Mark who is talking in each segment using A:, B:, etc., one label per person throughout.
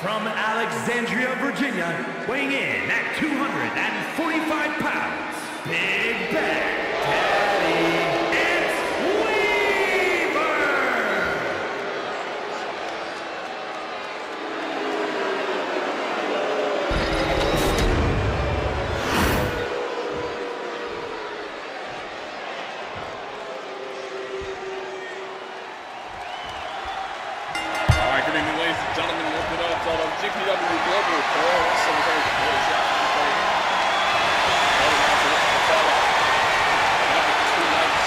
A: from Alexandria, Virginia, weighing in at 245 pounds, Big Bad Daddy, it's Weaver!
B: All right, good evening, ladies and gentlemen. Welcome to the GPW Global Pro Wrestling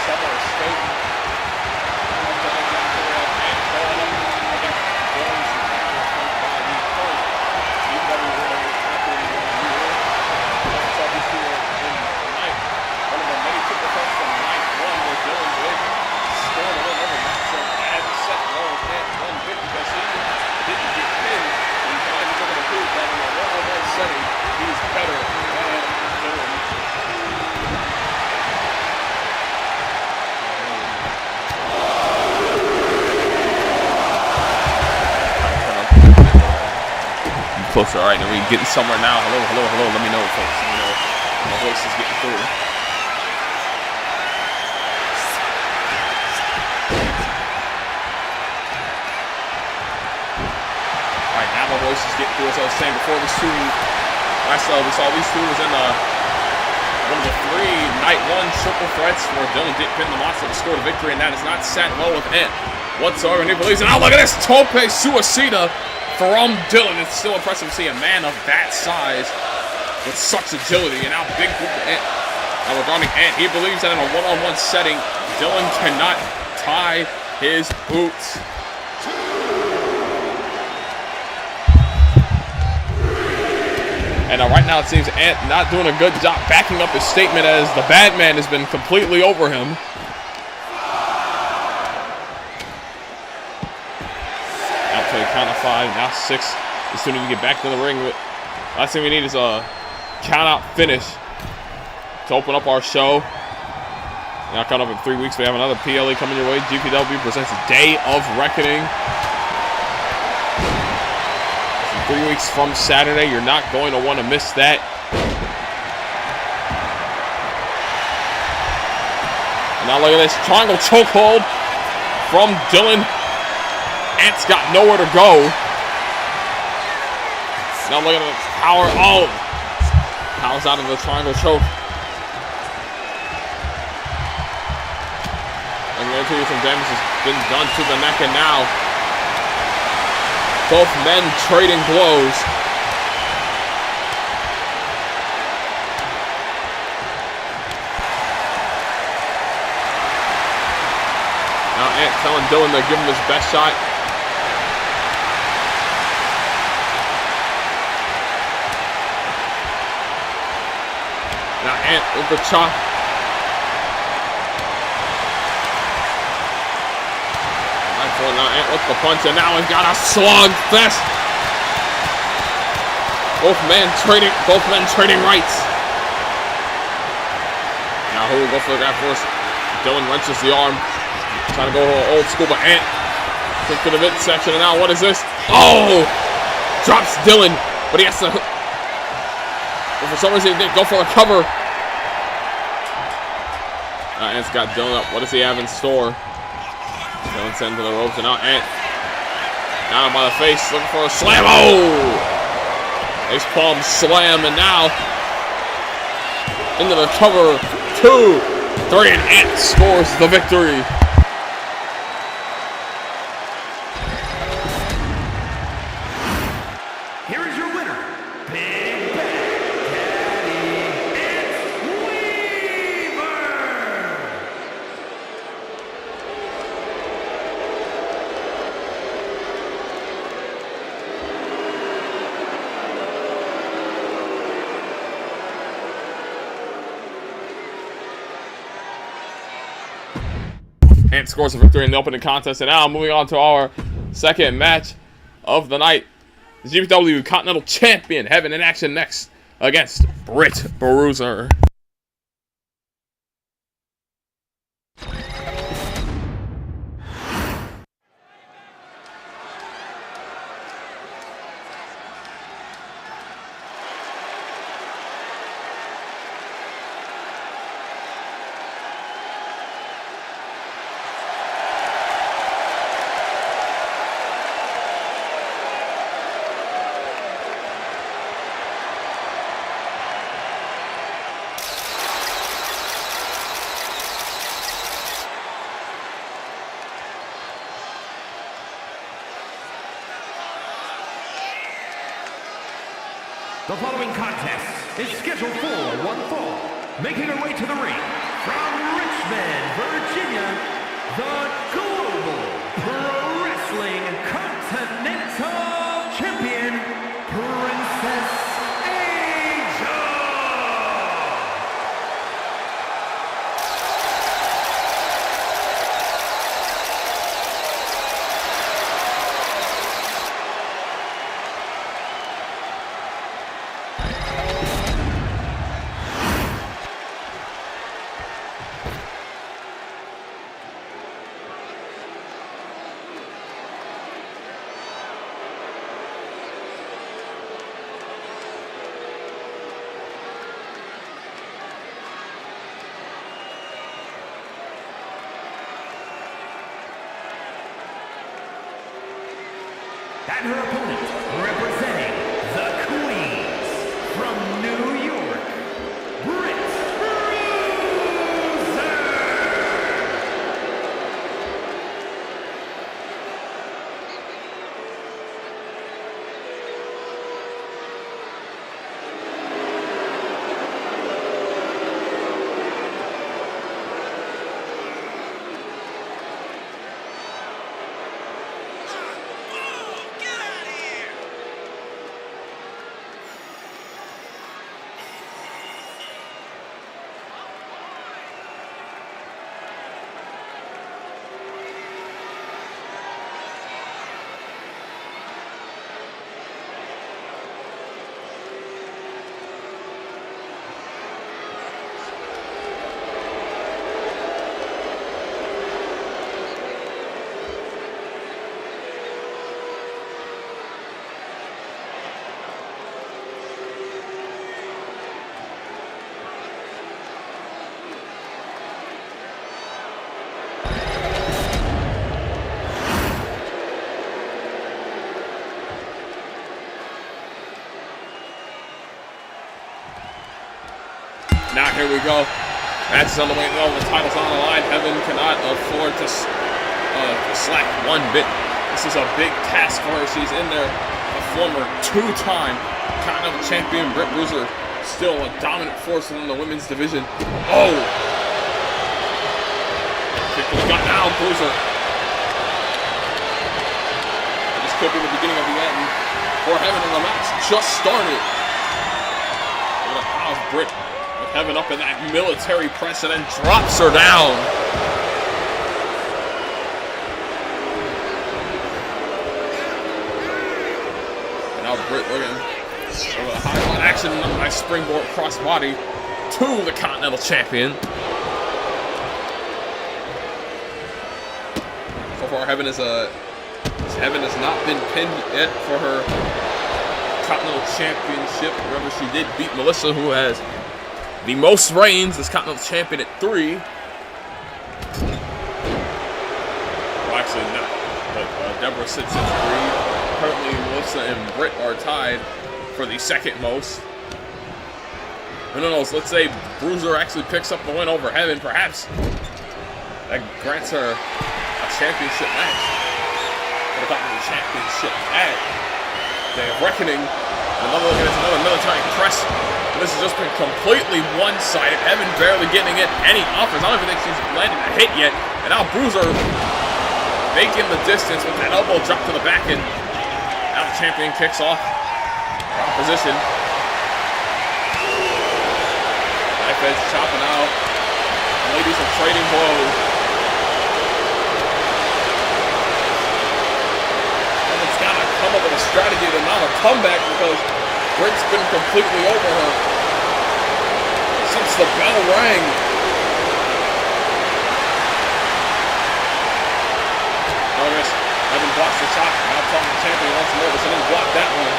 B: Summer State. He's better than Dylan. Closer, all right, now we're getting somewhere now. Hello, hello, hello. Let me know, folks. Let me know my voice is getting through. All right, now my voice is getting through. As I was saying before, these two, last we saw these two was in one of the three night one triple threats where Dylan did pin the monster to score the victory, and that is not sat well with Ant whatsoever. And he believes it. Oh, look at this tope suicida from Dylan. It's still impressive to see a man of that size with such agility and how big Ant. Now regarding Ant, he believes that in a one-on-one setting, Dylan cannot tie his boots. And right now it seems Ant not doing a good job backing up his statement as the bad man has been completely over him. Out to the count of 5, now 6. We still need to get back to the ring. Last thing we need is a count-out finish to open up our show. Now coming up in 3 weeks, we have another PLE coming your way. GPW presents Day of Reckoning. 3 weeks from Saturday. You're not going to want to miss that. And now look at this triangle chokehold from Dylan. Ant's got nowhere to go. Now look at the power. Oh! Powers out of the triangle choke. And there some damage has been done to the neck, and now both men trading blows. Now Ant telling Dylan to give him his best shot. Now Ant with the chop. Now Ant with the punch, and now he's got a slug fest. Both men trading rights. Now who will go for the grab first? Dylan wrenches the arm, trying to go old school, but Ant quick to the midsection, and now what is this? Oh! Drops Dylan, but he has to. But for some reason he didn't go for a cover. Ant's got Dylan up. What does he have in store? Dylan sent to the ropes, and now Ant down by the face, looking for a slam. Oh! Ace palm slam, and now into the cover. 2, 3, and Ant scores the victory.
A: Here is your winner, Big Bad Daddy, it's Weaver!
B: Ant scores a victory in the opening contest, and now moving on to our second match of the night. The GPW Continental Champion having in action next against Britt Bruiser.
A: The following contest is scheduled for one fall. Making her way to the ring from Richmond, Virginia, the Global Pro Wrestling Continental Champion, Princess Angel. And her opponent, representing the Queens from New York, Britt Bruiser.
B: Now here we go. Match is on the way. Oh, the title's on the line. Heaven cannot afford to slack one bit. This is a big task for her. She's in there. A former two-time Continental Champion Britt Bruiser, still a dominant force in the women's division. Oh! Kick to the gut now, Bruiser. This could be the beginning of the end for Heaven, and the match just started. Look at how's Britt with Heaven up in that military press and then drops her down. And now Britt looking over the highlight action, nice springboard crossbody to the Continental Champion. So far, Heaven has not been pinned yet for her Continental Championship. Remember, she did beat Melissa, who has the most reigns as Continental Champion at 3. Well, actually, not. But Deborah sits at 3. Currently, Melissa and Britt are tied for the second most. Who knows? Let's say Bruiser actually picks up the win over Heaven. Perhaps that grants her a championship match. For the Continental Championship at Day of Reckoning. Another look at another military press. This has just been completely one-sided. Heaven barely getting it any offense. I don't even think she's landed a hit yet. And now Bruiser making the distance with that elbow drop to the back, and now the champion kicks off opposition. Knife edge chopping out. The ladies are trading blows. Heaven's got to come up with a strategy to mount a comeback, because Britt's been completely over her since the bell rang. Notice, Heaven blocks the shot. Now talking the champion once more, but she didn't block that one.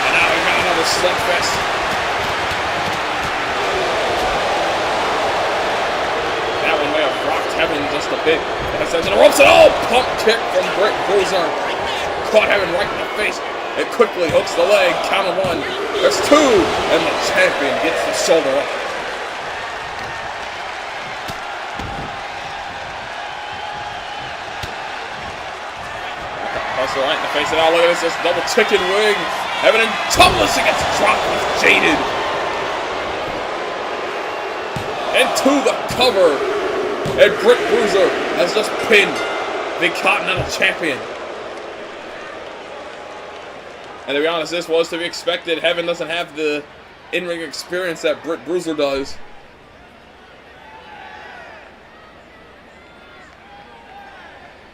B: And now we got another slugfest. That one may have rocked Heaven just a bit. And it says in the ropes, and oh, pump kick from Britt Bruiser. Caught Heaven right in the face. It quickly hooks the leg. Count of 1. There's 2, and the champion gets the shoulder up. Bruiser right in the face. And now look at this double chicken wing. Heaven and Tomlinson gets dropped with Jaded. Into the cover. And Britt Bruiser has just pinned the Continental Champion. And to be honest, this was to be expected. Heaven doesn't have the in-ring experience that Britt Bruiser does.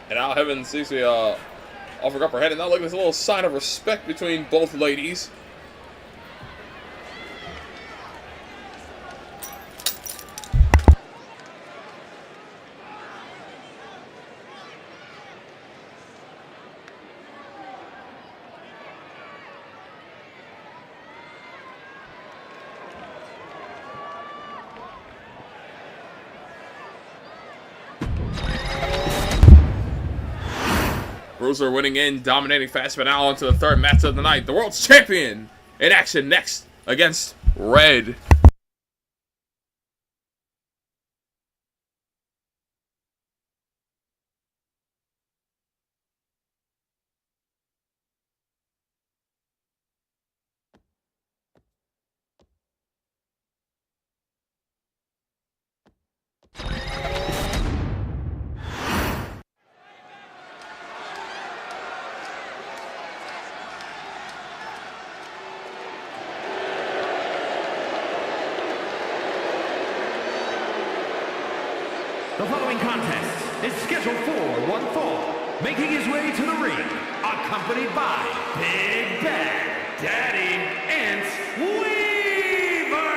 B: And now Heaven sees me offer up her head. And now look at this little sign of respect between both ladies. Bruiser winning in, dominating fast, but now into the third match of the night. The world's champion in action next against Red.
A: The following contest is scheduled for one fall, making his way to the ring, accompanied by Big Bad Daddy Ant Weaver,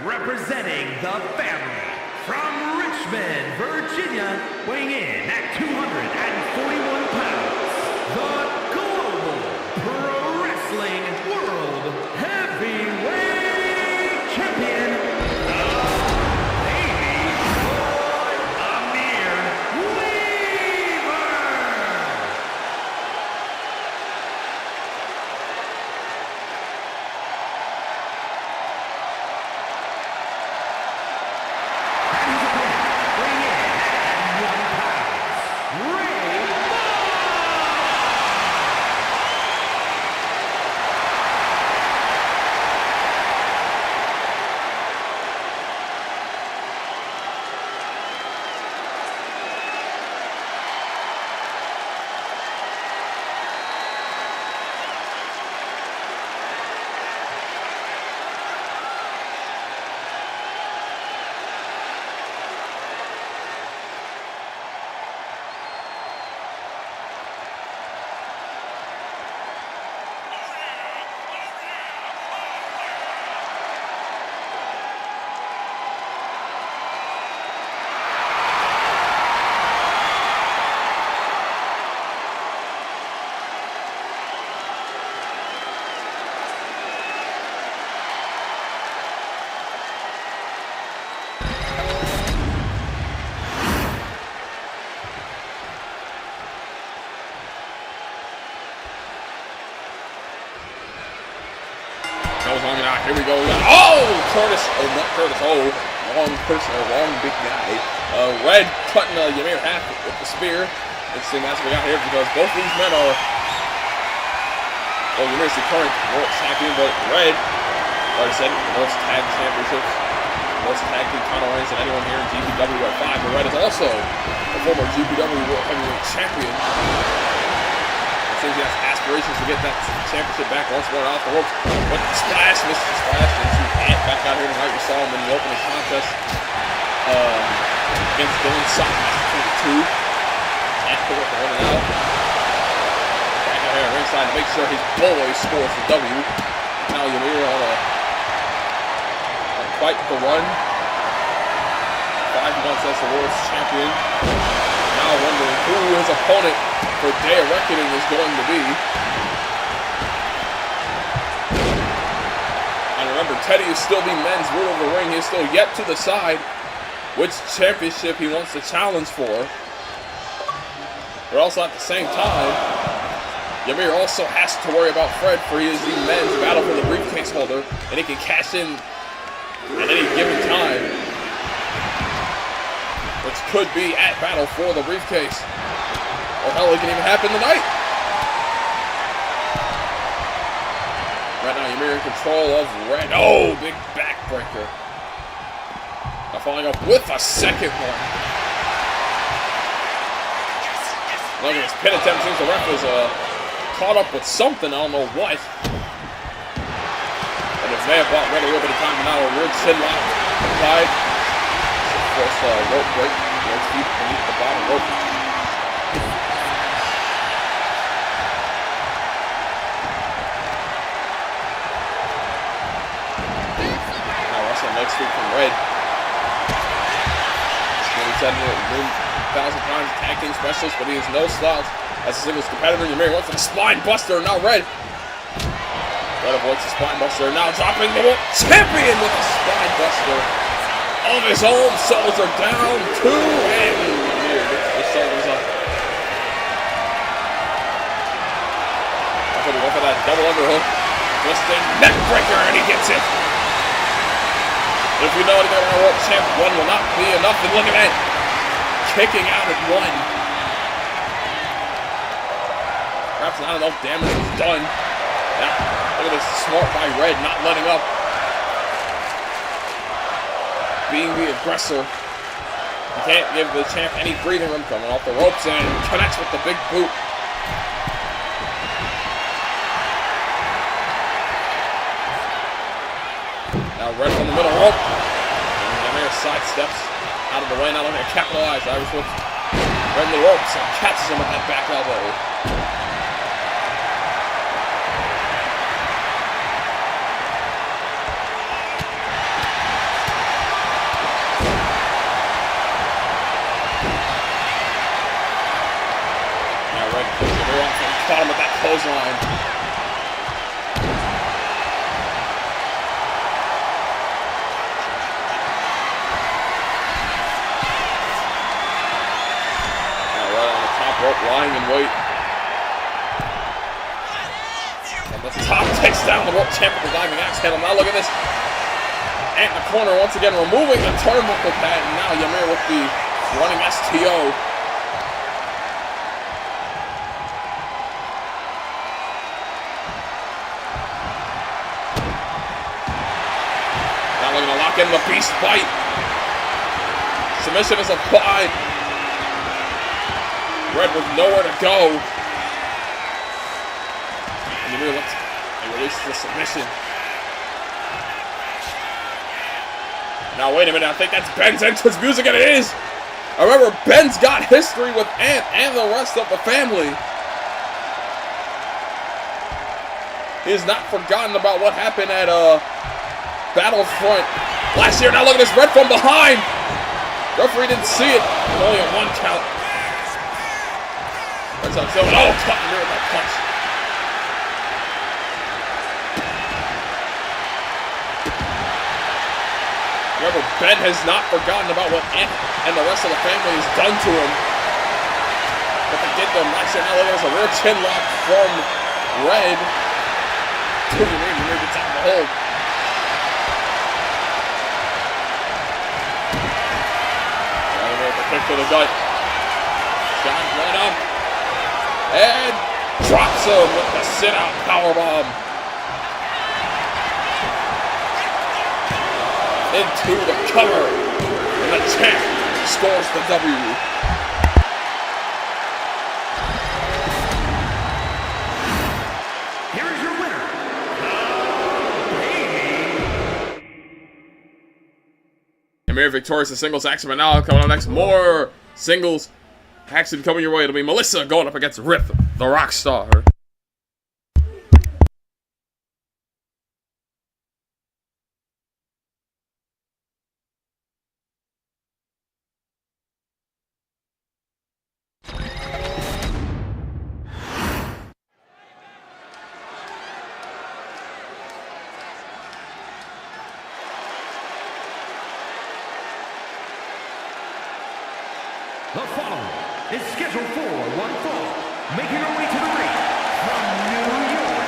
A: representing the family from Richmond, Virginia, weighing in at 241 pounds, the Global Pro Wrestling World Heavyweight Champion,
B: Here we go. Oh, Curtis. Oh, not Curtis. Oh, wrong person. Wrong big guy. Red cutting Ymir half with the spear. Interesting match we got here because both of these men are. Well, Ymir's the current world champion, but Red, like I said, most tag championships, most tag team title reigns than anyone here in GPW at 5. But Red is also a former GPW World Heavyweight Champion. Seems he has aspirations to get that championship back once more off the ropes. But the splash, missed the splash, and see Ant back out here tonight. We saw him in the opening contest against Dylan Sock, match between the two. Ant put up the one and out. Back out here at ringside to make sure his boy scores the W. Now Ymir on a fight for run. 5 months as the world's champion. Now wondering who his opponent for Day of Reckoning is going to be. And remember, Teddy is still the men's ruler of the ring. He is still yet to decide which championship he wants to challenge for. But also at the same time, Ymir also has to worry about Fred, for he is the men's battle for the briefcase holder, and he can cash in at any given time, which could be at battle for the briefcase. Or hell, it can even happen tonight. Right now, Ymir in control of Red. Oh, big backbreaker. Now following up with a second one. Look at this pin attempt. Seems the ref is caught up with something. I don't know what. And it may have bought Red a little bit of time. Now a weird chin lock applied. Force rope break. Red's feet beneath the bottom rope. Next week from Red. He's said it 1,000 times tag team specialist, but he is no slouch as a singles competitor. Ymir went for the spine buster. Now Red avoids the spine buster. Now dropping the world champion with a spine buster of his own. Souls are down 2, and Ymir gets the shoulders up. That's what he went for, that double underhook. Just a neck breaker, and he gets it. If you know anything about World Champ, 1 will not be enough. And look at that. Kicking out at 1. Perhaps not enough damage was done. Yeah, look at this. Smart by Red, not letting up. Being the aggressor. You can't give the champ any breathing room. Coming off the ropes and connects with the big boot. Now Red from the middle rope. And Ymir sidesteps out of the way. Now looking to capitalize. Irish whips Red in the ropes and catches him with that back elbow. Now Red pushes Ymir off and caught him with that clothesline. Lying in wait. And the top takes down the world champ with the diving axe handle. Now look at this. And the corner once again removing the turnbuckle pad. And now Ymir with the running STO. Now looking to lock in the beast bite. Submission is applied. Red with nowhere to go. And Ymir looks and releases the submission. Now wait a minute, I think that's Ben's entrance music, and it is! I remember Ben's got history with Ant and the rest of the family. He has not forgotten about what happened at Battlefront last year. Now look at this, Red from behind! Referee didn't see it. Only a 1 count. Red's on Silver. Oh, caught Ymir with that punch. Remember, Ben has not forgotten about what Ant and the rest of the family has done to him. What they did to him last year. Now look, there's a rear chin lock from Red to Ymir. Ymir gets out of the hold. Now Ymir with the kick to the gut. Shot right up. And drops him with the sit-out powerbomb. Into the cover. And the champ scores the W.
A: Here is your winner,
B: Ymir victorious in singles action, but now coming up next, more singles action coming your way. It'll be Melissa going up against Rip, the rock star.
A: The following is scheduled for one fall, making her way to the ring from New York,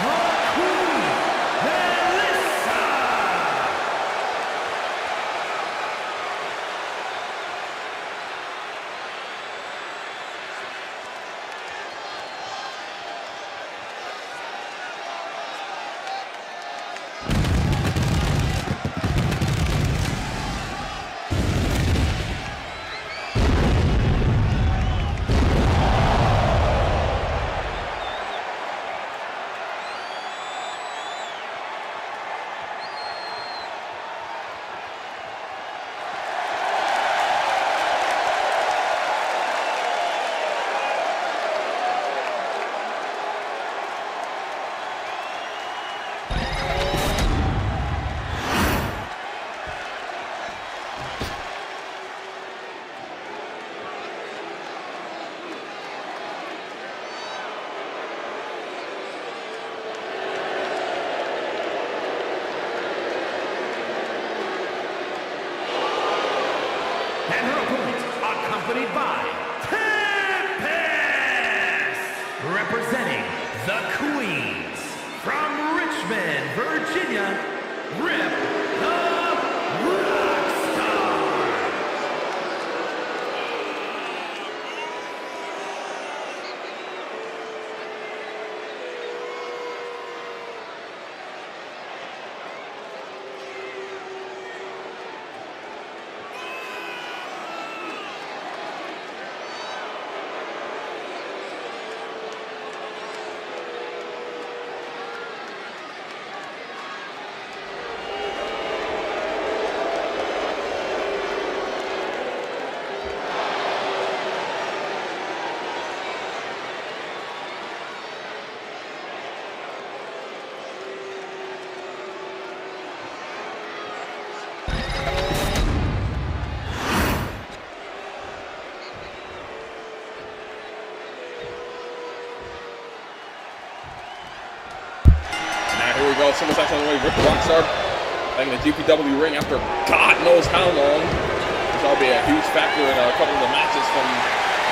A: the Queen, Melissa! And her opponent, accompanied by Tempest, representing the Queens, from Richmond, Virginia, Rip the Rockstar.
B: Here we go, single section on the way. Rip the Rockstar back in the GPW ring after God knows how long. This will be a huge factor in a couple of the matches from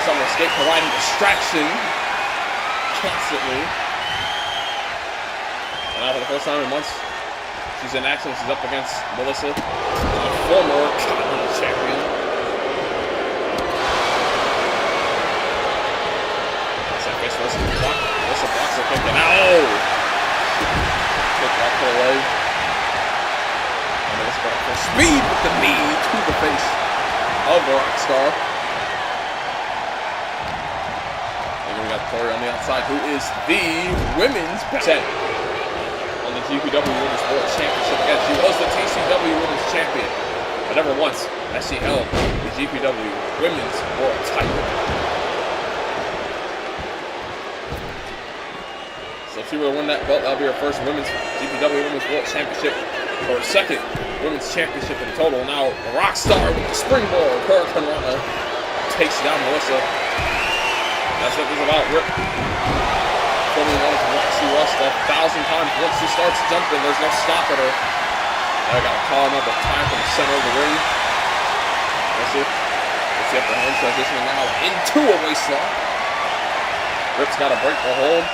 B: Summer Escape, providing distraction constantly. And now for the first time in months, she's in action. She's up against Melissa, a former Continental champion. Set face first, Melissa blocks her kick, and ow! Kick back to the leg. And then it's back for speed with the knee to the face of the Rockstar. And then we got Tori on the outside, who is the women's best on the GPW Women's World Championship. Again, she was the TCW Women's Champion, but never once has she held the GPW Women's World title. So if she were to win that belt, that'll be her first women's GPW Women's World Championship, or her second women's championship in total. Now, the Rockstar with the springboard, Hurricane Rana takes down Melissa. That's what this is about. Rip pulling on his Roxy Rust 1,000 times. Once she starts jumping, there's no stopping her. Now I gotta call another time from the center of the ring. That's it. It's the upper hand transitioning now into a waistlock. Rip's gotta break the hold.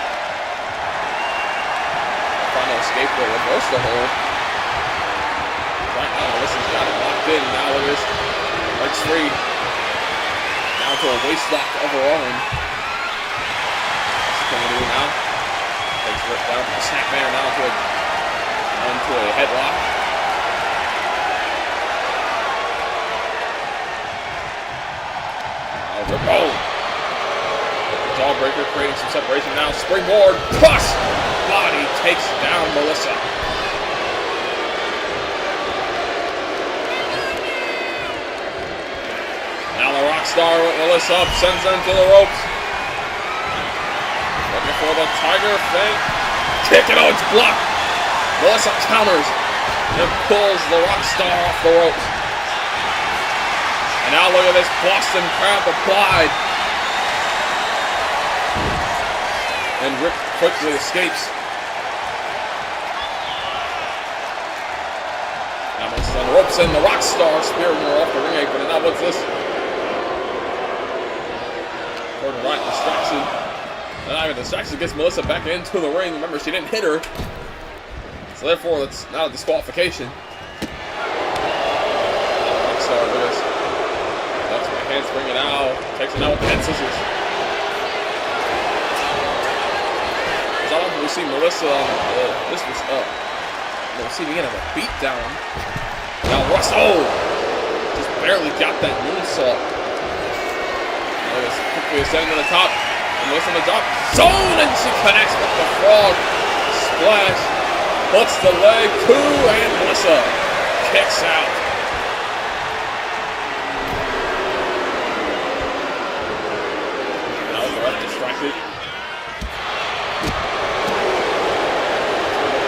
B: Final escape will reverse the hold. Right now, Melissa's got it locked in. Now it is. Breaks free. Now to a waistlock of her own. What's she going to do now? Takes Rip down to the snapmare. Now to a headlock. Now Rip. Oh! Jawbreaker creating some separation now. Springboard. Cross! Body takes down Melissa. Now the Rockstar with Melissa up, sends her into the ropes. Looking for the Tiger Feint. Kick it out, it's blocked. Melissa counters and pulls the Rockstar off the ropes. And now look at this Boston Crab applied. And Rip quickly escapes. Now Melissa on the ropes and the Rockstar spearing her off the ring apron. And now what's this? Gordon Wright distraction. And now the distraction gets Melissa back into the ring. Remember, she didn't hit her. So therefore, it's now a disqualification. Rockstar with us. That's my handspring it out. Takes it out with the head scissors. We see Melissa, this was we'll see the end of a beatdown. Now Russ, just barely got that moonsault. Melissa quickly ascending to the top. And Melissa on the top zone, and she connects with the frog splash. Puts the leg to, and Melissa kicks out. Now the ref distracted.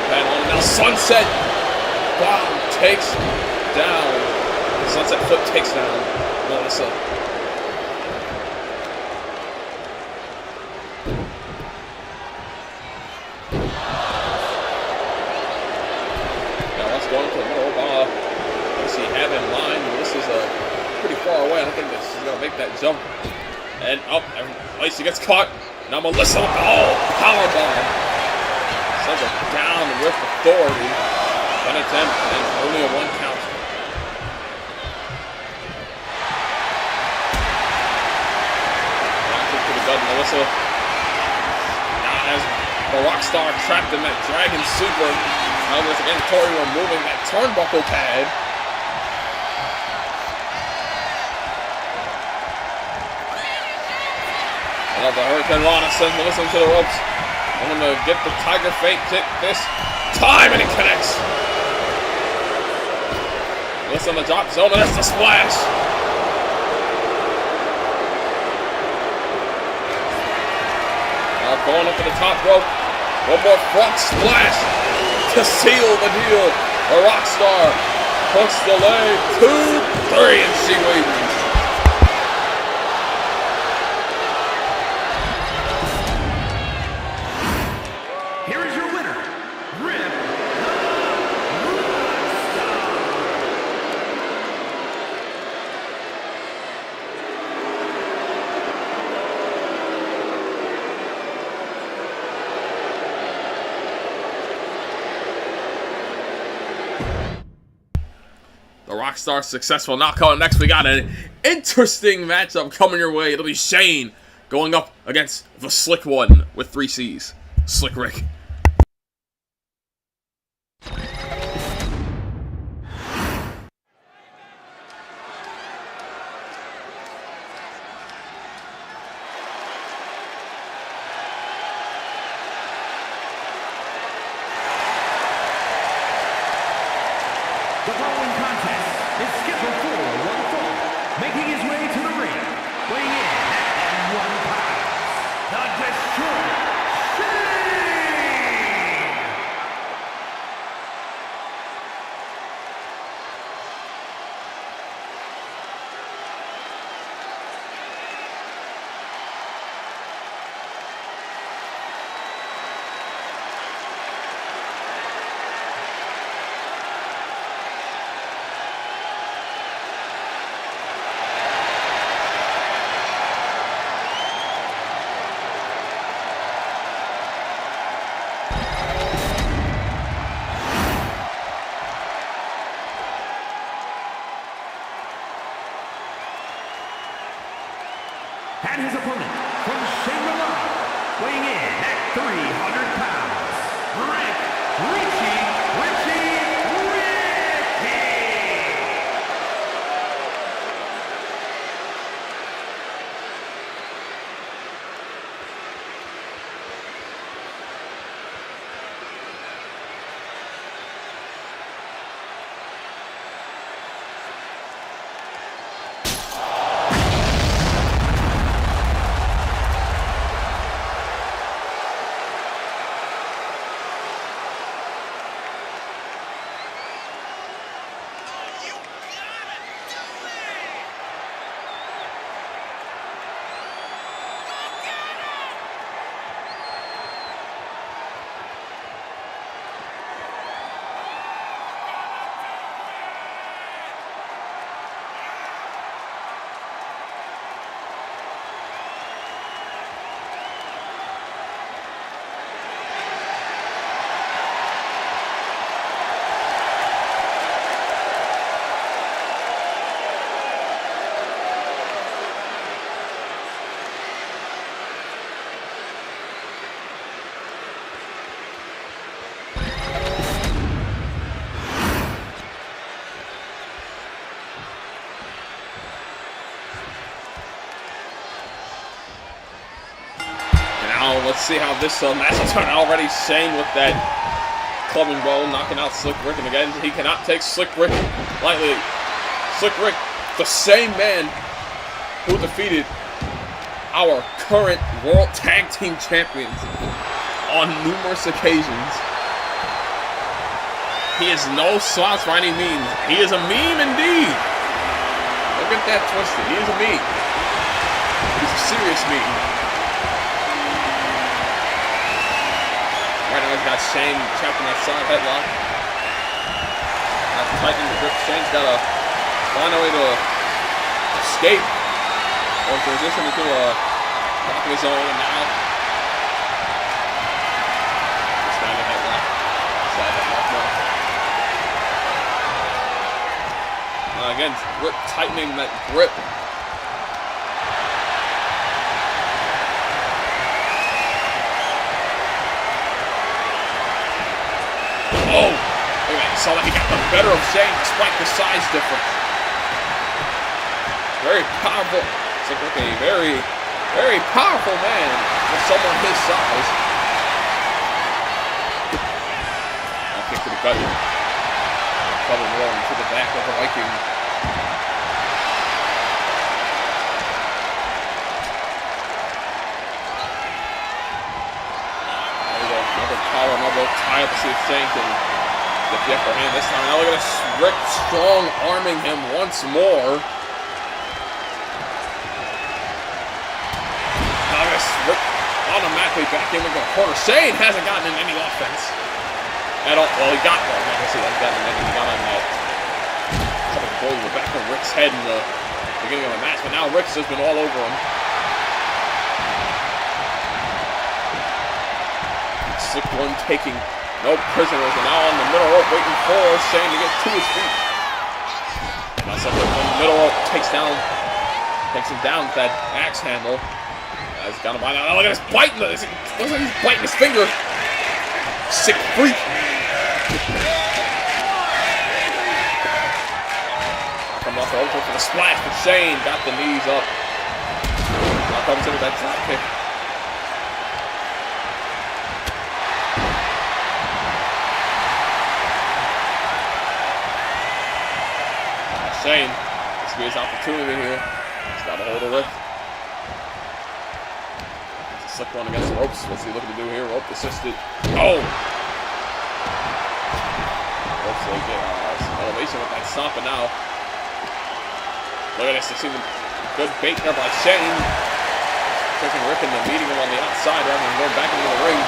B: Now Sunset Bomb takes down. Sunset Foot takes down Melissa. Now let's go into the middle. Let's see, have in line. Melissa's pretty far away. I don't think that she's going to make that jump. And up, Lacey gets caught. Now Melissa, power bomb. Sends her down with authority. An attempt, and only a 1 count. Melissa now has the Rockstar trapped in that Dragon Super. Now once again, Tori removing that turnbuckle pad. Another Hurricane Rana sends Melissa into the ropes. I'm going to get the Tiger Fate kick this time, and it connects. Melissa in the drop zone, and that's the splash. Going up to the top rope. One more front splash to seal the deal. A Rockstar hooks the leg. 2, 3, and she wins.
A: Here is your winner, Rip.
B: The Rockstar successful knockout. Next, we got an interesting matchup coming your way. It'll be Shane going up against the Slick One with 3 C's. Slick Rick.
A: The following contest is scheduled for one fall. Making his way to the ring, weighing in at 1 pound, the Destroyer, Shane! And his opponent from Shangri-La, weighing in at 300 pounds, Richie Ricky!
B: Let's see how this match will turn out. Already Shane with that clubbing blow, knocking out Slick Rick, and again, he cannot take Slick Rick lightly. Slick Rick, the same man who defeated our current World Tag Team Champions on numerous occasions. He is no slouch by any means. He is a meme indeed. Don't get that twisted. He is a meme. He's a serious meme. Right now he's got Shane trapped in that side headlock. That's tightening the grip. Shane's got to find a way to escape or transition into a blocking zone, and now just down to that left side of left now. Again, Rick tightening that grip. Oh! Look at that. You saw that he got the better of Shane despite the size difference. Very powerful. It's like a very, very powerful man for someone his size. I'll kick to the gut. Probably rolling to the back of the Viking. There we go. Another collar, another tie up to see if Shane can get the upper hand this time. Now look at this. Rick strong arming him once more. Rick automatically back in with the corner. Shane hasn't gotten in any offense at all. Well, he got one. Obviously, he got on that couple of blows in the back of Rick's head in the beginning of the match, but now Rick's just been all over him. Slick one taking no prisoners, and now on the middle rope waiting for Shane to get to his feet. Now something on the middle rope takes him down with that axe handle. He's got him by now. Look at this biting. Looks like he's biting his finger. Sick freak. Comes off the over for the splash, but Shane got the knees up. Now comes in with that drop kick. Shane, this will be his opportunity here. He's got to hold the lift. Slick one against the ropes. What's he looking to do here? Rope assisted. Oh! Hopefully get some elevation with that stop, and now look at this. They see the good bait there by Shane. Taking Rick and meeting him on the outside rather than going back into the ring.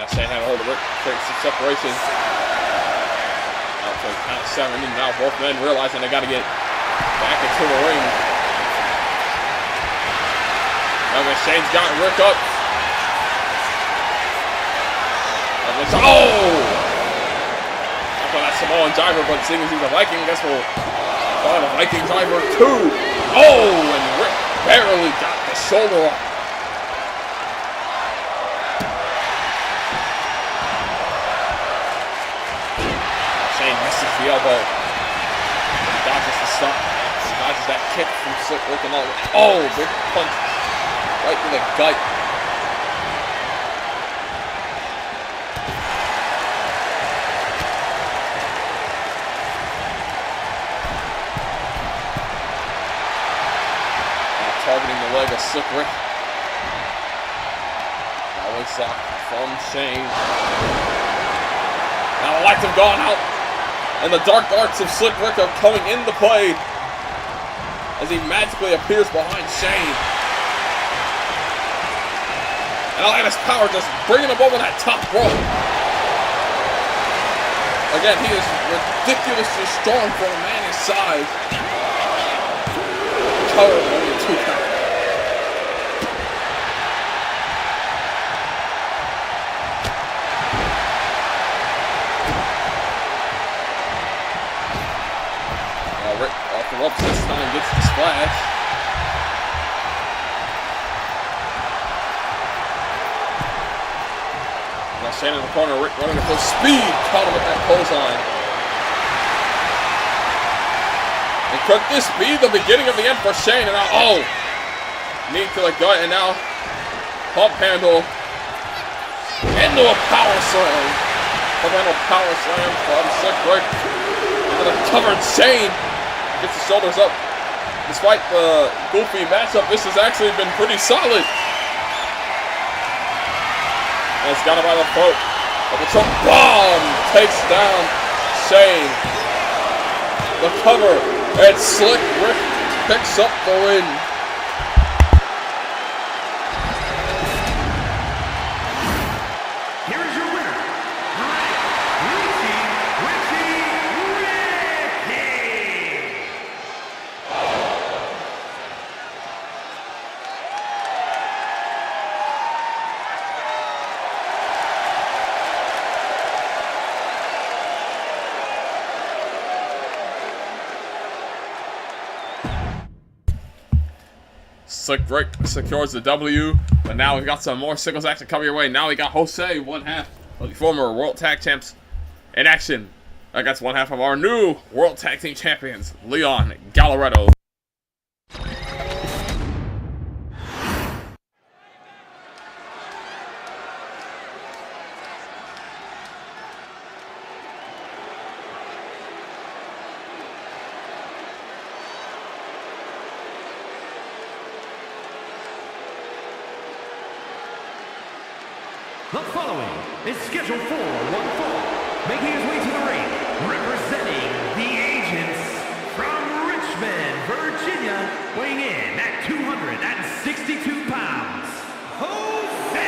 B: Shane had a hold of Rick, creates some separation. Out to count 7, and now both men realizing they got to get back into the ring. Okay, Shane's got Rick up. Oh! I thought that Samoan driver, but seeing as he's a Viking, I guess we'll call it a Viking driver too. Oh! And Rick barely got the shoulder up. Misses the elbow. He dodges the stop. He dodges that kick from Slick Rick and all. Oh, big punch. Right in the gut. Now targeting the leg of Slick Rick. Now sock from Shane. Now the lights have gone out. And the dark arts of Slick Rick are coming into play as he magically appears behind Shane. And I like his power just bringing him over that top rope. Again, he is ridiculously strong for a man his size. Cover only 2 count. Rick off the ropes this time gets the splash. Now Shane in the corner, Rick running at full speed, caught him with that clothesline. And could this be the beginning of the end for Shane? And now, oh! Knee to the gut, and now pump handle into a power slam. Horizontal power slam from Slick Rick. Into the covered chain. Gets the shoulders up. Despite the goofy matchup, this has actually been pretty solid. And it's got him by the throat. But the choke bomb takes down Shane. The cover, and Slick Rick picks up the win.
A: Here is your winner, Ricky.
B: Slick Rick secures the W, but now we've got some more singles action coming your way. Now we got Jose, one half of the former World Tag Champs, in action against one half of our new World Tag Team Champions, Leon Gallardo.
A: The following is scheduled for one fall, making his way to the ring, representing the agents from Richmond, Virginia, weighing in at 262 pounds, Jose!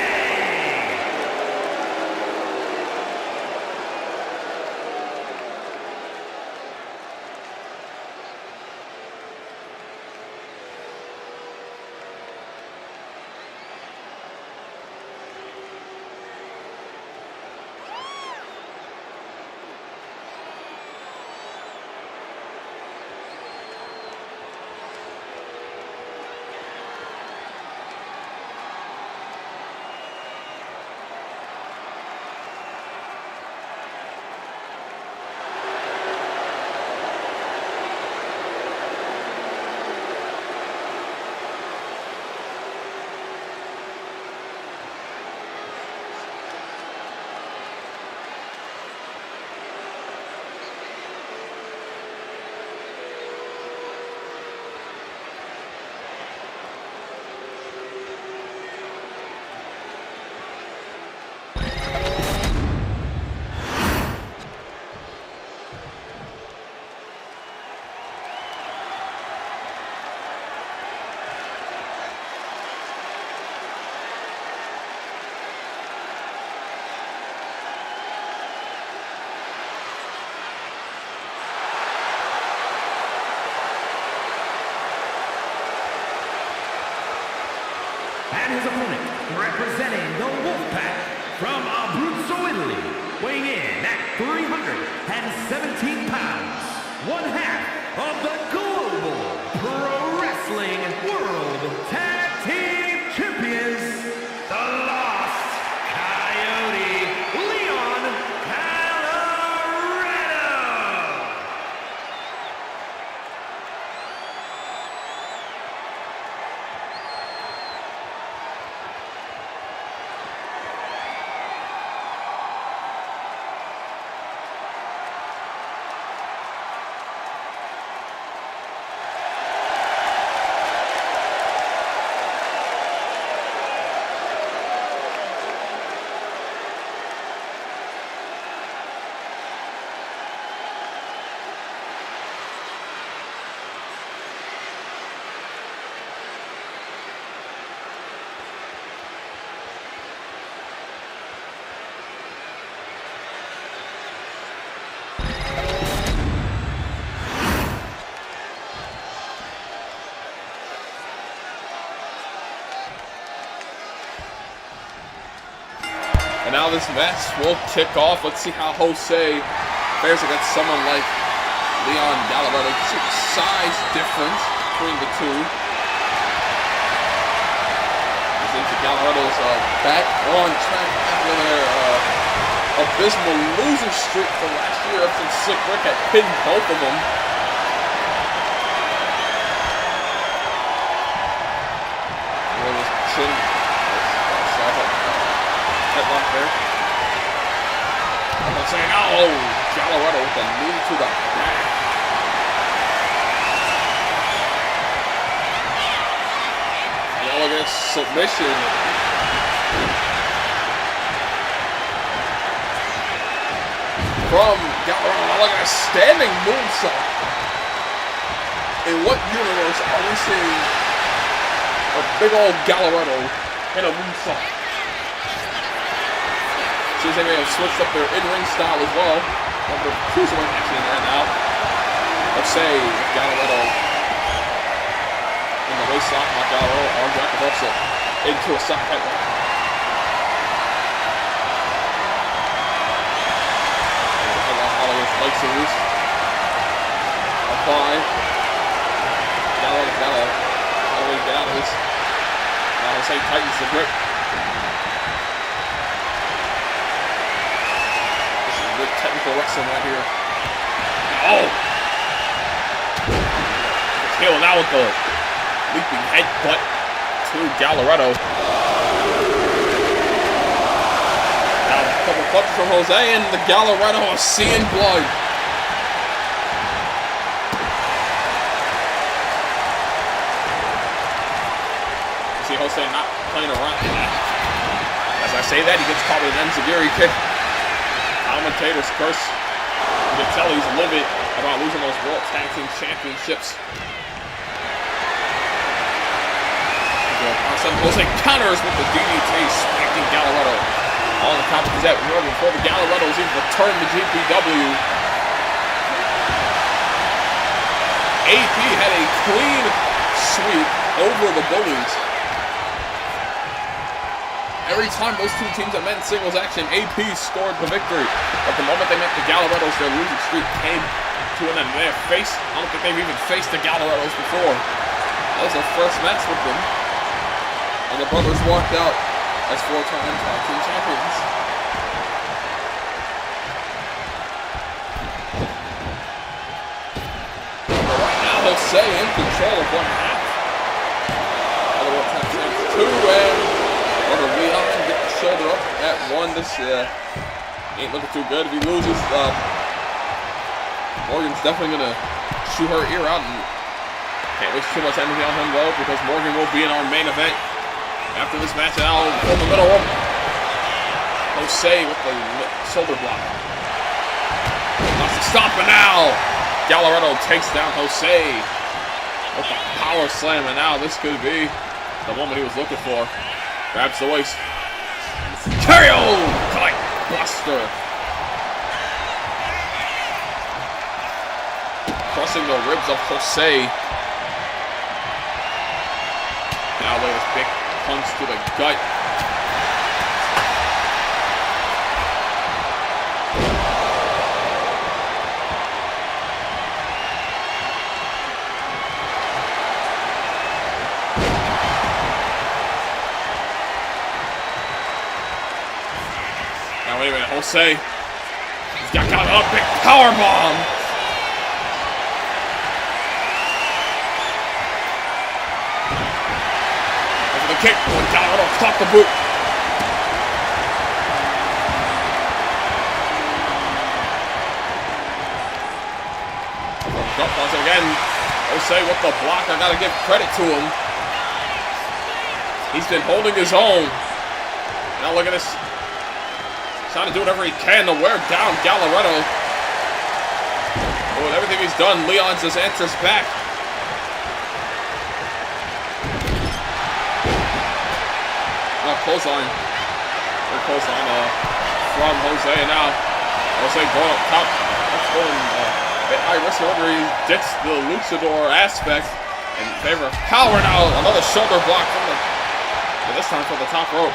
A: And his opponent, representing the Wolfpack from Abruzzo, Italy, weighing in at 317 pounds, one half of the Global Pro Wrestling World Tag Team Champions, the Lost Coyote, Leon Gallardo.
B: And now this match will kick off. Let's see how Jose fares against someone like Leon Gallardo. See the size difference between the two. I think Gallaro's back on track after their abysmal losing streak from last year up since Slick Rick had pinned both of them. Headlock there. Jose now. Oh, Gallardo with the knee to the back. And now look at this submission. From Gallardo. Now look at a standing moonsault. In what universe are we seeing a big old Gallardo in a moonsault? Seems they may have switched up their in-ring style as well. Over the cruiserweight action right now. Let's say Gallardo in the waist lock, not Gallardo, arm jack reversal into a suck headlock. Legs are loose. Apply. Gallardo get out of this. Now Jose tightens the grip. This is good technical wrestling right here. Oh! Tail now with the leaping headbutt to Gallardo. Now a couple punches from Jose and the Gallardo is seeing blood. Jose not playing around. As I say that, he gets caught with an enziguri kick. Commentators curse. You can tell he's livid about losing those World Tag Team Championships. Jose counters with the DDT, smacking Gallardo. On the top of his head. Remember, before the Gallardo's even returned to GPW, AP had a clean sweep over the Bullies. Every time those two teams have met in singles action, AP scored the victory. But the moment they met the Gallardos, their losing streak came to an end. I don't think they've even faced the Gallardos before. That was their first match with them. And the brothers walked out as four-time tag team champions. But right now, Jose in control of one half. Other World Tag Champions, two, and Brother Leon get the shoulder up at one. This ain't looking too good. If he loses, Morgan's definitely going to shoot her ear out. And can't waste too much energy on him, though, because Morgan will be in our main event after this match. And I'll pull the middle rope. Jose with the shoulder block. Lots of stomping now. Gallardo takes down Jose with the power slam. And now this could be the moment he was looking for. Grabs the waist. Carry-o! Tight buster. Crushing the ribs of Jose. Now look at this big punch to the gut. Wait a minute, Jose. He's got a big power bomb. Over the kick, Gallardo caught the boot. Once again, Jose with the block. I gotta give credit to him. He's been holding his own. Now look at this. Trying to do whatever he can to wear down Gallardo. But with everything he's done, Leon's just answers back. Clothesline. Good clothesline from Jose. And now Jose going up top. That's going a bit high risk. However, he ditched the luchador aspect in favor of power. Now another shoulder block from this time from the top rope.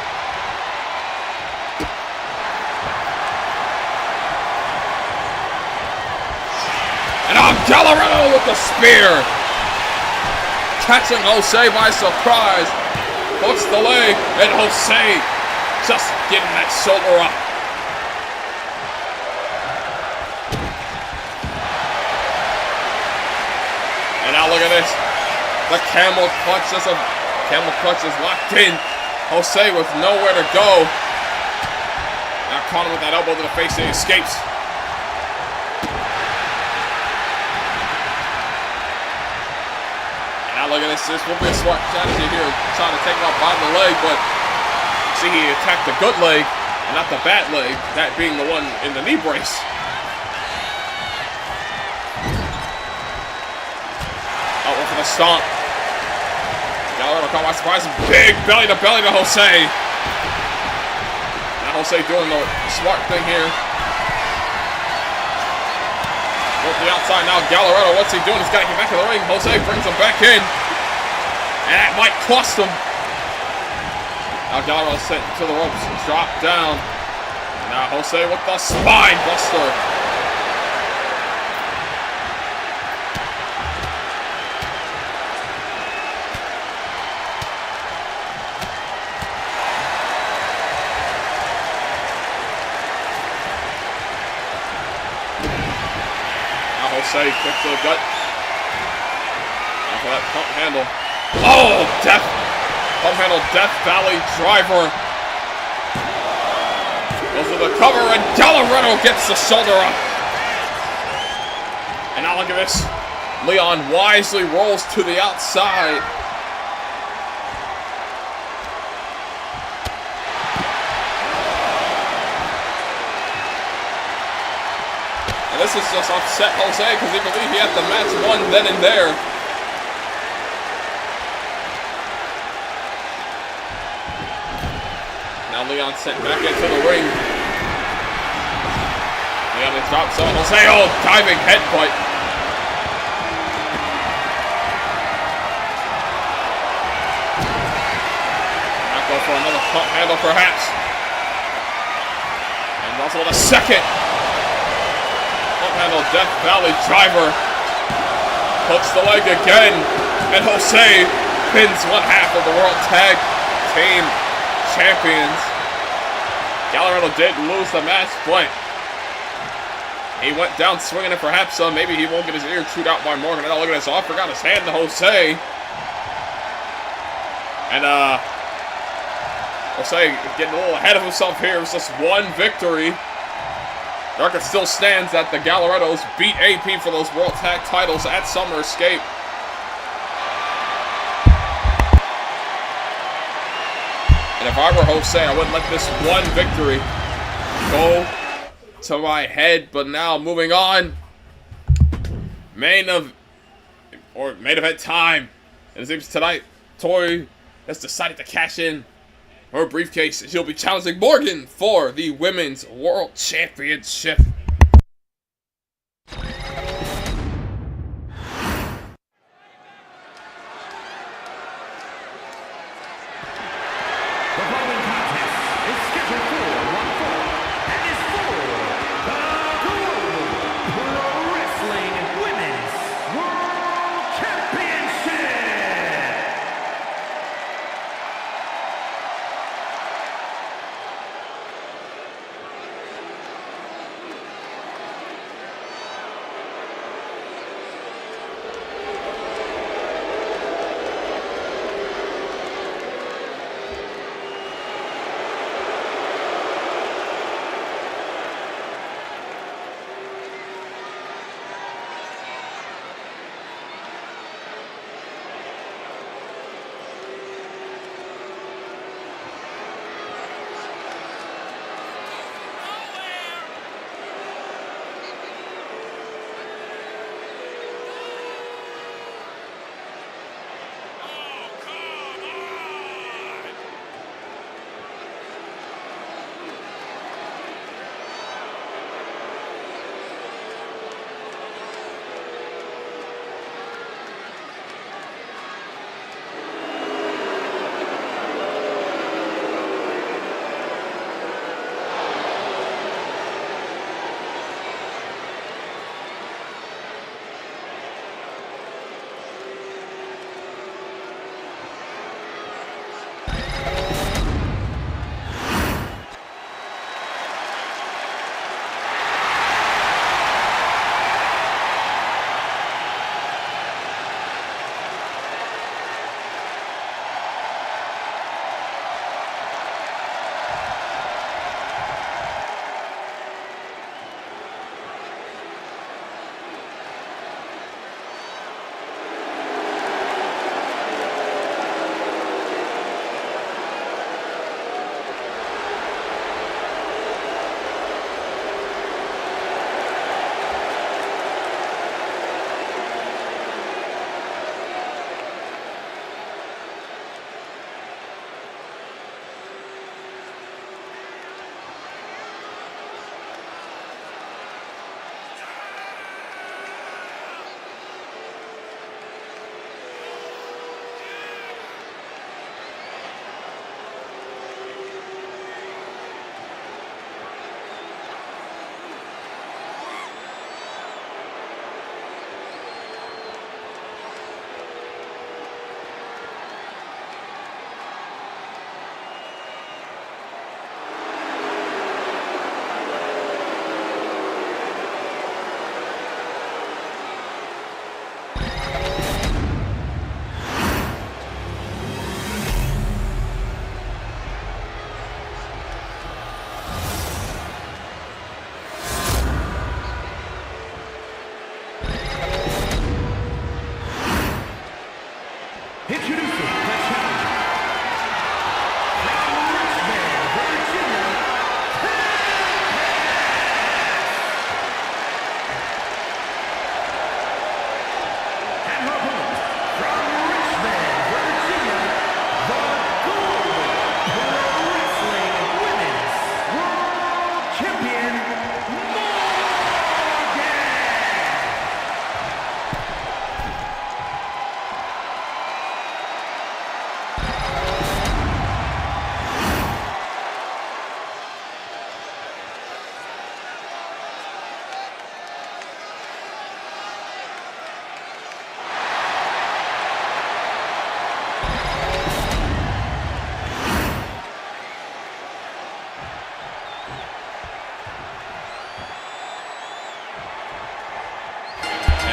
B: And now Gallardo with the spear. Catching Jose by surprise. Hooks the leg. And Jose just getting that shoulder up. And now look at this. The camel clutch. Camel clutch is locked in. Jose with nowhere to go. Now caught him with that elbow to the face and he escapes. And now look at this. This will be a smart strategy here. Trying to take him out by the leg, but see, he attacked the good leg and not the bad leg, that being the one in the knee brace. Oh, went for the stomp. Gallardo caught by surprise. Big belly to Jose. Now Jose doing the smart thing here. Go to the outside now. Gallardo, what's he doing? He's got to get back to the ring. Jose brings him back in. And that might cost him. Now Gallardo sent to the ropes. Drop down. Now Jose with the spine buster. Jose, quick to the gut. Now for that pump handle. Oh, death! Pump handle, Death Valley driver. Goes to the cover, and Gallardo gets the shoulder up. And now look at this. Leon wisely rolls to the outside. And this is just upset Jose because he believed he had the match won then and there. Now Leon sent back into the ring. Leon has dropped some. Jose, oh, diving headbutt. Now go for another pump handle perhaps. And also with a second. Handle, Death Valley driver. Hooks the leg again. And Jose pins one half of the World Tag Team Champions. Gallardo did lose the match, but he went down swinging, and perhaps maybe he won't get his ear chewed out by Morgan. And now look at this. Oh, I forgot his hand to Jose. And Jose getting a little ahead of himself here. It was just one victory. The record still stands that the Gallardos beat AP for those World Tag titles at Summer Escape. And if I were Jose, I wouldn't let this one victory go to my head. But now, moving on. Main event time. And it seems tonight, Tori has decided to cash in her briefcase. She'll be challenging Morgan for the Women's World Championship.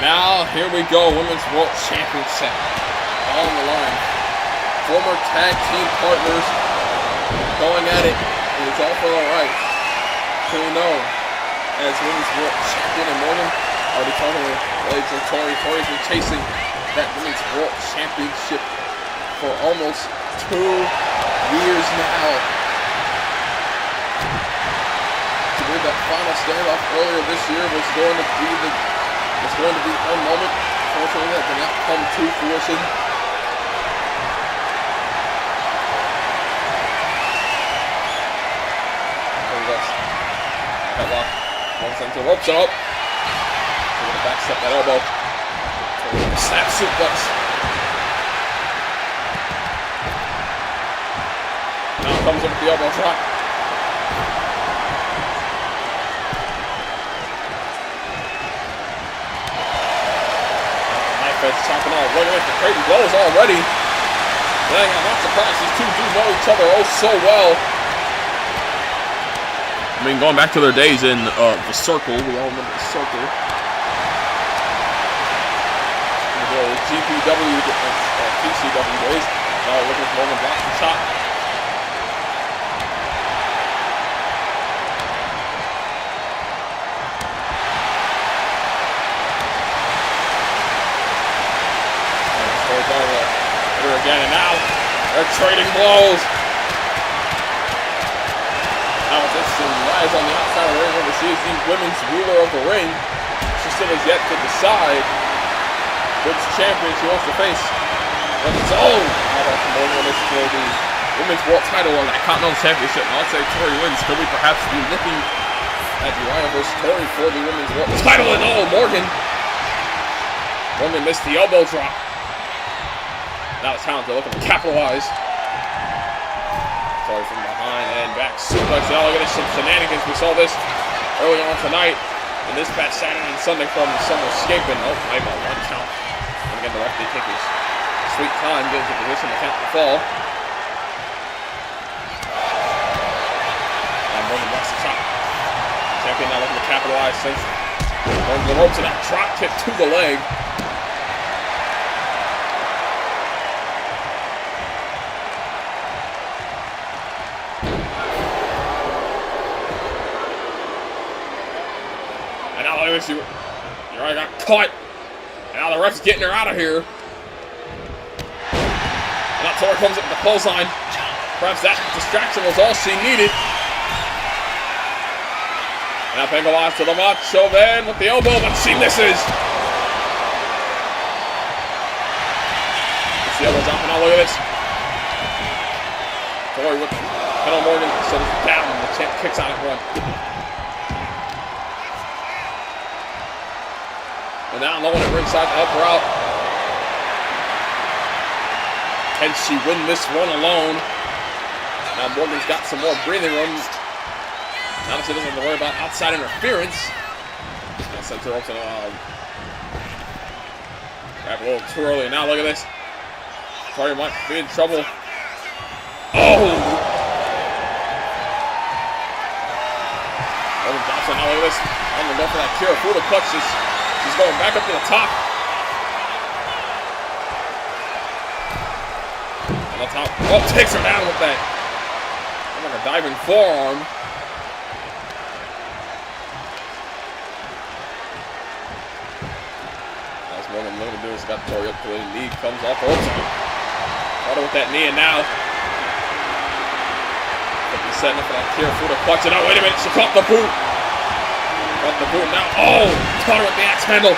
B: Now, here we go, Women's World Championship on the line. Former tag team partners going at it, and it's all for the right. So we know, as Women's World Champion and Morgan, already talking with legs and Tori. Tori's been chasing that Women's World Championship for almost 2 years now. To believe that final standoff earlier this year was going to be one moment. Unfortunately, that did not come to fruition. Headlock. One sends the ropes up. We're going to backstep that elbow. Snap suplex. Now comes in with the elbow drop. Knife edge chopping off. Look at it. The crazy blows already. Dang, I'm not surprised. These two do know each other oh so well. I mean, going back to their days in the Circle, we all remember the Circle. The GPW, TCW days. Now looking for Morgan blocks the shot. Here again, and now they're trading blows. Now it's interesting, Lies on the outside of the ring over sees the women's ruler of the ring. She still has yet to decide which champion she wants to face. But it's all out of Morgan this for the women's world title or that Continental Championship. Now let's say Tori wins. Could we perhaps be looking at Uriah versus Tori for the women's world title? And Morgan missed the elbow drop. Now it's time to look to capitalize. Tori from behind and back suplex. Now look at this, some shenanigans. We saw this early on tonight in this past Saturday and Sunday from Summer Escaping. Oh, maybe a 1 count. And again, the referee take his sweet time, get into position to count the fall. And Morgan blocks the shot. Champion now looking to capitalize since going to the ropes and that drop kick to the leg. You already got caught. Now the ref's getting her out of here. Now Tori comes up with the clothesline. Perhaps that distraction was all she needed. Now Pengalaz to the Macho Man with the elbow, but she misses. It's the elbow dropping. Now look at this. Tori with Morgan sends it down and the champ kicks out at one. And now no one at ringside to help her out. Can she win this one alone? Now Morgan's got some more breathing room. Now she doesn't have to worry about outside interference. Now sends her up to grab a little too early. Now look at this. Tori might be in trouble. Oh! Morgan drops her. Now look at this. I'm gonna go for that Kirifuda clutch. She's going back up to the top. On the top. Oh, takes her down with that. I'm like a diving forearm. That's what I'm looking to do is got Tori up to the knee. Comes off the ropes. Caught her with that knee, and now could be setting up for that Kirifuda clutch. And oh, wait a minute. She caught the boot. Got the boot now. Oh! Caught her with the axe handle.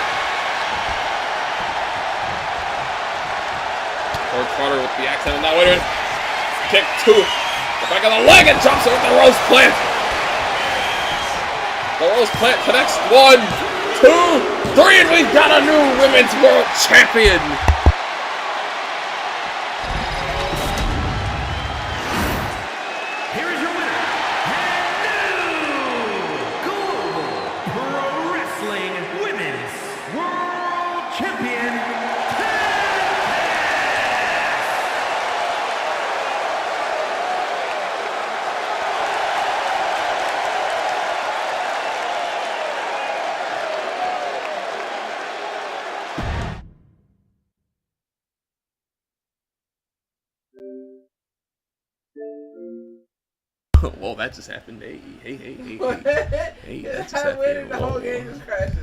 B: Or caught her with the axe handle. Now, wait a minute. Kick two. The back of the leg and drops her with the rose plant. The rose plant connects 1, 2, 3, and we've got a new Women's World Champion. that just happened. Hey. Hey, that just
C: I
B: happened.
C: win and the whole game just crashes.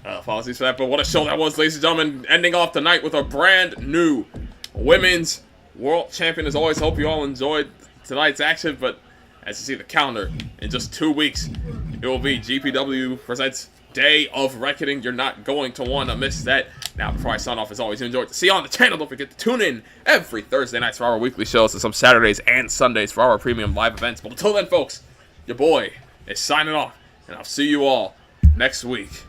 B: Apologies for that, but what a show that was, ladies and gentlemen. Ending off the night with a brand new Women's World Champion. As always, hope you all enjoyed tonight's action, but as you see the calendar, in just 2 weeks, it will be GPW presents Day of Reckoning. You're not going to want to miss that. Now, before I sign off, as always, you enjoyed to see you on the channel. Don't forget to tune in every Thursday nights for our weekly shows and some Saturdays and Sundays for our premium live events. But until then, folks, your boy is signing off, and I'll see you all next week.